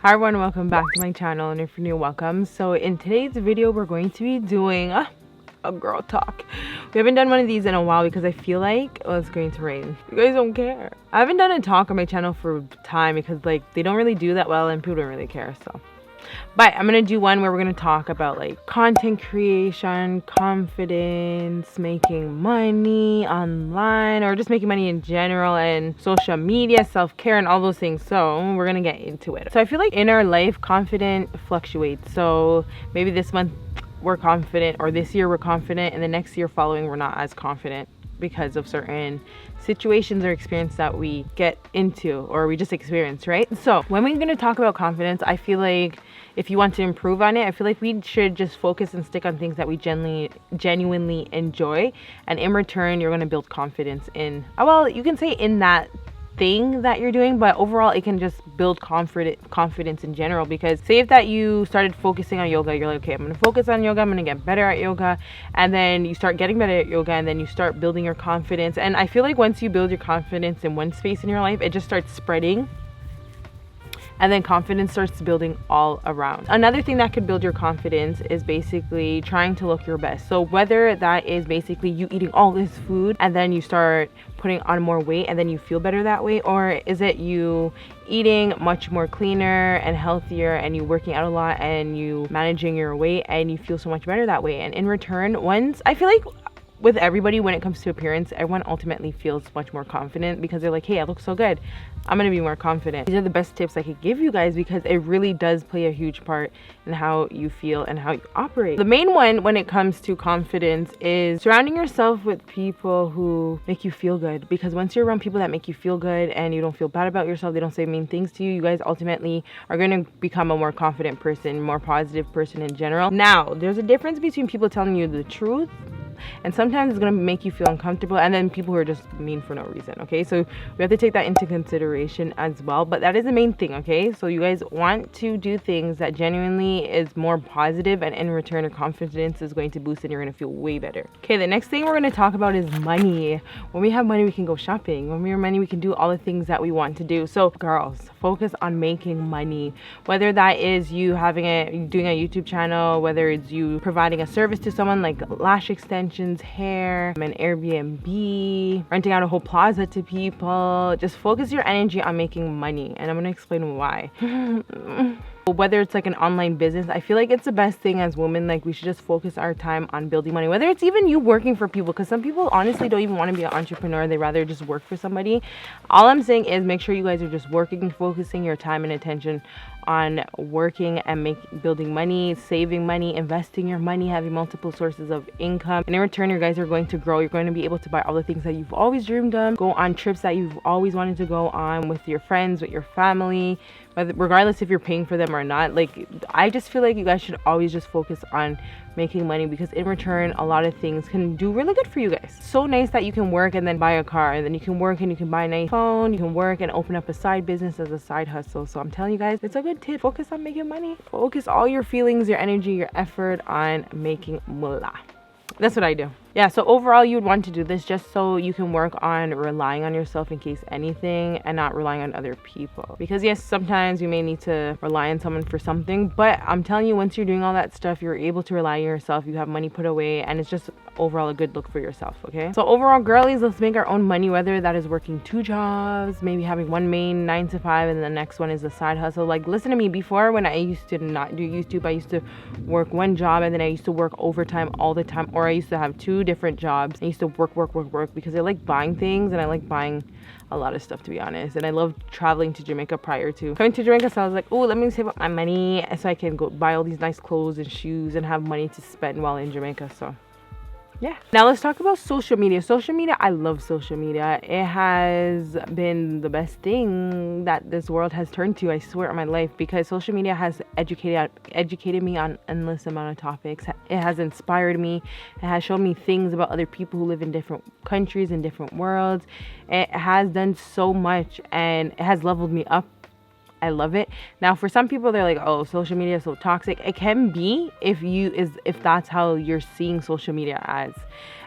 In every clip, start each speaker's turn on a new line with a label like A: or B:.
A: Hi everyone, welcome back to my channel, and if you're new, welcome. So in today's video we're going to be doing a girl talk. We haven't done one of these in a while because I feel like it's going to rain. You guys don't care. I haven't done a talk on my channel for time because like they don't really do that well and people don't really care. So but I'm gonna do one where we're gonna talk about like content creation, confidence, making money online, or just making money in general, and social media, self-care, and all those things. So we're gonna get into it. So I feel like in our life, confidence fluctuates. So maybe this month we're confident, or this year we're confident, and the next year following we're not as confident because of certain situations or experience that we get into or we just experience, right? So when we're going to talk about confidence, I feel like if you want to improve on it, I feel like we should just focus and stick on things that we genuinely enjoy, and in return you're going to build confidence in, well, you can say in that thing that you're doing, but overall it can just build confidence in general. Because say if that you started focusing on yoga, you're like, okay, I'm gonna focus on yoga, I'm gonna get better at yoga, and then you start getting better at yoga, and then you start building your confidence. And I feel like once you build your confidence in one space in your life, it just starts spreading, and then confidence starts building all around. Another thing that could build your confidence is basically trying to look your best. So whether that is basically you eating all this food and then you start putting on more weight and then you feel better that way, or is it you eating much more cleaner and healthier and you working out a lot and you managing your weight and you feel so much better that way. And in return, I feel like with everybody, when it comes to appearance, everyone ultimately feels much more confident because they're like, hey, I look so good, I'm gonna be more confident. These are the best tips I could give you guys because it really does play a huge part in how you feel and how you operate. The main one when it comes to confidence is surrounding yourself with people who make you feel good, because once you're around people that make you feel good and you don't feel bad about yourself, they don't say mean things to you, you guys ultimately are going to become a more confident person, more positive person in general. Now, there's a difference between people telling you the truth, and sometimes it's going to make you feel uncomfortable, and then people who are just mean for no reason. Okay, so we have to take that into consideration as well, but that is the main thing. Okay, so you guys want to do things that genuinely is more positive, and in return your confidence is going to boost and you're going to feel way better. Okay, the next thing we're going to talk about is money. When we have money, we can go shopping. When we have money, we can do all the things that we want to do. So girls, focus on making money, whether that is you doing a YouTube channel, whether it's you providing a service to someone like lash extensions, hair, an Airbnb, renting out a whole plaza to people. Just focus your energy on making money, and I'm gonna explain why. Whether it's like an online business, I feel like it's the best thing as women. Like, we should just focus our time on building money, whether it's even you working for people, because some people honestly don't even want to be an entrepreneur, they rather just work for somebody. All I'm saying is make sure you guys are just working, focusing your time and attention on working and building money, saving money, investing your money, having multiple sources of income, and in return you guys are going to grow. You're going to be able to buy all the things that you've always dreamed of, go on trips that you've always wanted to go on with your friends, with your family, regardless if you're paying for them or not. Like, I just feel like you guys should always just focus on making money, because in return a lot of things can do really good for you guys. So nice that you can work and then buy a car, and then you can work and you can buy a nice phone, you can work and open up a side business as a side hustle. So I'm telling you guys, it's a good tip. Focus on making money. Focus all your feelings, your energy, your effort on making moolah. That's what I do. Yeah, so overall you would want to do this just so you can work on relying on yourself in case anything, and not relying on other people. Because yes, sometimes you may need to rely on someone for something, but I'm telling you, once you're doing all that stuff, you're able to rely on yourself, you have money put away, and it's just overall a good look for yourself. Okay, so overall, girlies, let's make our own money, whether that is working 2 jobs, maybe having one main 9 to 5 and the next one is a side hustle. Like, listen to me, before when I used to not do YouTube, I used to work 1 job and then I used to work overtime all the time, or I used to have 2 different jobs. I used to work because I like buying things, and I like buying a lot of stuff, to be honest, and I love traveling to Jamaica prior to coming to Jamaica. So I was like, oh, let me save up my money so I can go buy all these nice clothes and shoes and have money to spend while in Jamaica. So yeah, now let's talk about social media. Social media, I love social media. It has been the best thing that this world has turned to, I swear on my life, because social media has educated me on endless amount of topics. It has inspired me. It has shown me things about other people who live in different countries and different worlds. It has done so much, and it has leveled me up. I love it. Now, for some people, they're like, oh, social media is so toxic. It can be if that's how you're seeing social media as.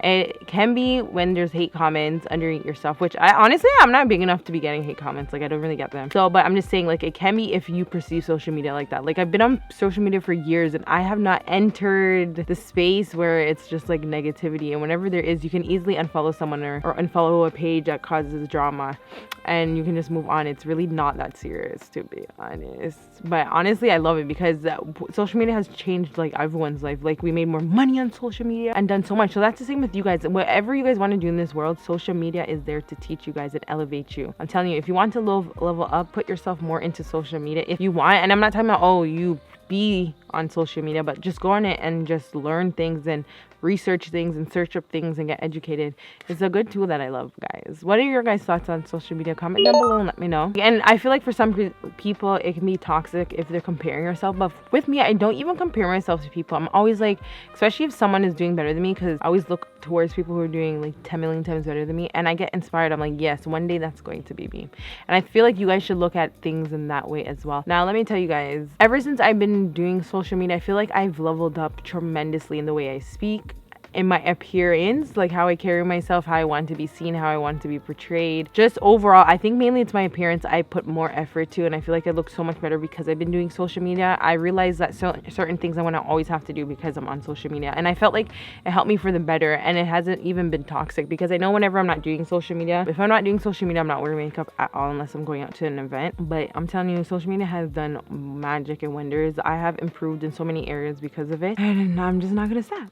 A: It can be when there's hate comments underneath your stuff, which I'm not big enough to be getting hate comments. Like, I don't really get them. So, but I'm just saying, like, it can be if you perceive social media like that. Like, I've been on social media for years and I have not entered the space where it's just like negativity. And whenever there is, you can easily unfollow someone or unfollow a page that causes drama, and you can just move on. It's really not that serious, to be honest. But honestly, I love it because social media has changed like everyone's life. Like, we made more money on social media and done so much. So that's the same with you guys. Whatever you guys want to do in this world, social media is there to teach you guys and elevate you. I'm telling you, if you want to level up, put yourself more into social media if you want. And I'm not talking about, oh, you be on social media, but just go on it and just learn things and research things and search up things and get educated. It's a good tool that I love, guys. What are your guys' thoughts on social media? Comment down below and let me know. And I feel like for some people it can be toxic if they're comparing yourself, but with me, I don't even compare myself to people. I'm always like, especially if someone is doing better than me, because I always look towards people who are doing like 10 million times better than me, and I get inspired. I'm like, yes, one day that's going to be me. And I feel like you guys should look at things in that way as well. Now let me tell you guys, ever since I've been doing social media, I feel like I've leveled up tremendously in the way I speak, in my appearance, like how I carry myself, how I want to be seen, how I want to be portrayed. Just overall, I think mainly it's my appearance I put more effort to, and I feel like I look so much better because I've been doing social media. I realized that certain things I want to always have to do because I'm on social media, and I felt like it helped me for the better, and it hasn't even been toxic because I know whenever I'm not doing social media, if I'm not doing social media, I'm not wearing makeup at all unless I'm going out to an event. But I'm telling you, social media has done magic and wonders. I have improved in so many areas because of it, and I'm just not gonna stop.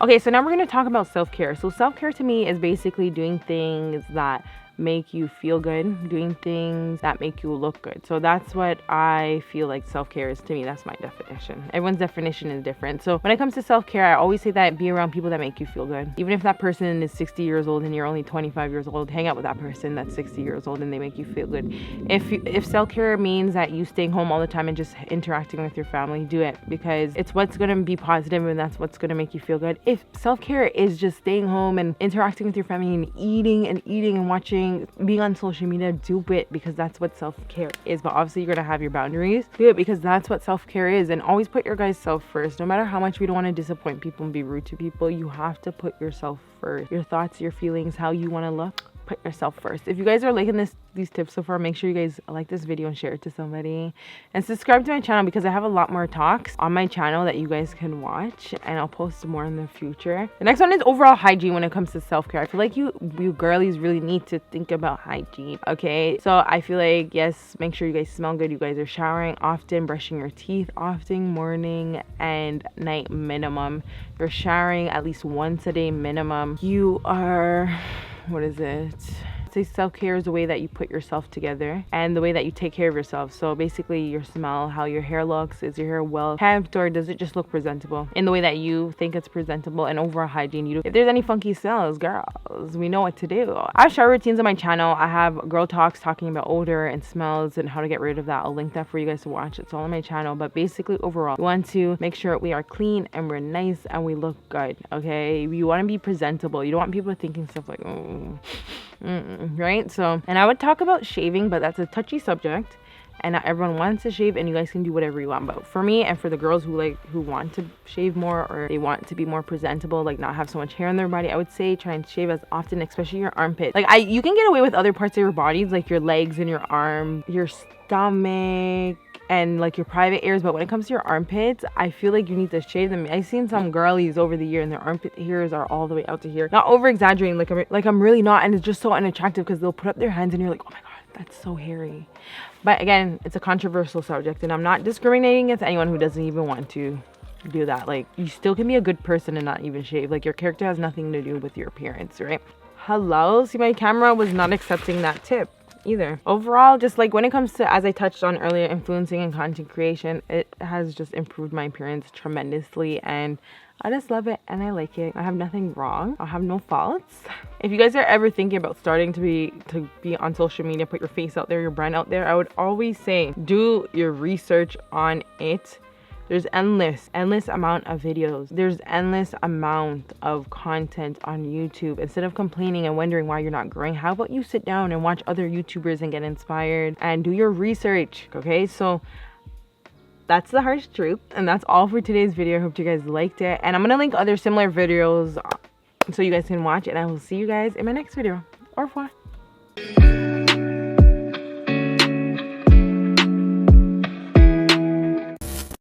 A: Okay, so now we're going to talk about self-care. So self-care to me is basically doing things that make you feel good, doing things that make you look good. So that's what I feel like self-care is to me. That's my definition. Everyone's definition is different. So when it comes to self-care, I always say that be around people that make you feel good. Even if that person is 60 years old and you're only 25 years old, hang out with that person that's 60 years old and they make you feel good. If self-care means that you staying home all the time and just interacting with your family, do it, because it's what's going to be positive and that's what's going to make you feel good. If self-care is just staying home and interacting with your family and eating and watching, being on social media, do it, because that's what self-care is. But obviously you're gonna have your boundaries. Do it because that's what self-care is, and always put your guys' self first. No matter how much we don't want to disappoint people and be rude to people, you have to put yourself first. Your thoughts, your feelings, how you want to look. Put yourself first. If you guys are liking these tips so far, make sure you guys like this video and share it to somebody, and subscribe to my channel because I have a lot more talks on my channel that you guys can watch, and I'll post more in the future. The next one is overall hygiene when it comes to self-care. I feel like you girlies really need to think about hygiene. Okay, so I feel like, yes, make sure you guys smell good, you guys are showering often, brushing your teeth often, morning and night minimum. You're showering at least once a day minimum. You are, what is it? Say self-care is the way that you put yourself together and the way that you take care of yourself. So basically your smell, how your hair looks, is your hair well kept or does it just look presentable in the way that you think it's presentable? And overall hygiene, if there's any funky smells, girls, we know what to do. I have shower routines on my channel. I have girl talks talking about odor and smells and how to get rid of that. I'll link that for you guys to watch. It's all on my channel. But basically overall, we want to make sure we are clean and we're nice and we look good. Okay, you want to be presentable. You don't want people thinking stuff like, oh, right? So, and I would talk about shaving, but that's a touchy subject, and not everyone wants to shave, and you guys can do whatever you want. But for me, and for the girls who want to shave more, or they want to be more presentable, like not have so much hair on their body, I would say try and shave as often, especially your armpit. Like you can get away with other parts of your bodies, like your legs and your arm, your stomach, and like your private areas, but when it comes to your armpits, I feel like you need to shave them. I've seen some girlies over the year and their armpit hairs are all the way out to here. Not over exaggerating, like I'm really not, and it's just so unattractive because they'll put up their hands and you're like, oh my god, that's so hairy. But again, it's a controversial subject, and I'm not discriminating against anyone who doesn't even want to do that. Like, you still can be a good person and not even shave. Like, your character has nothing to do with your appearance, right? Hello? See, my camera was not accepting that tip either. Overall, just like when it comes to, as I touched on earlier, influencing and content creation, it has just improved my appearance tremendously, and I just love it and I like it. I have nothing wrong. I have no faults. If you guys are ever thinking about starting to be on social media, put your face out there, your brand out there, I would always say do your research on it. There's endless amount of videos. There's endless amount of content on YouTube. Instead of complaining and wondering why you're not growing, how about you sit down and watch other YouTubers and get inspired and do your research, okay? So that's the harsh truth, and that's all for today's video. I hope you guys liked it, and I'm gonna link other similar videos so you guys can watch, and I will see you guys in my next video. Au revoir.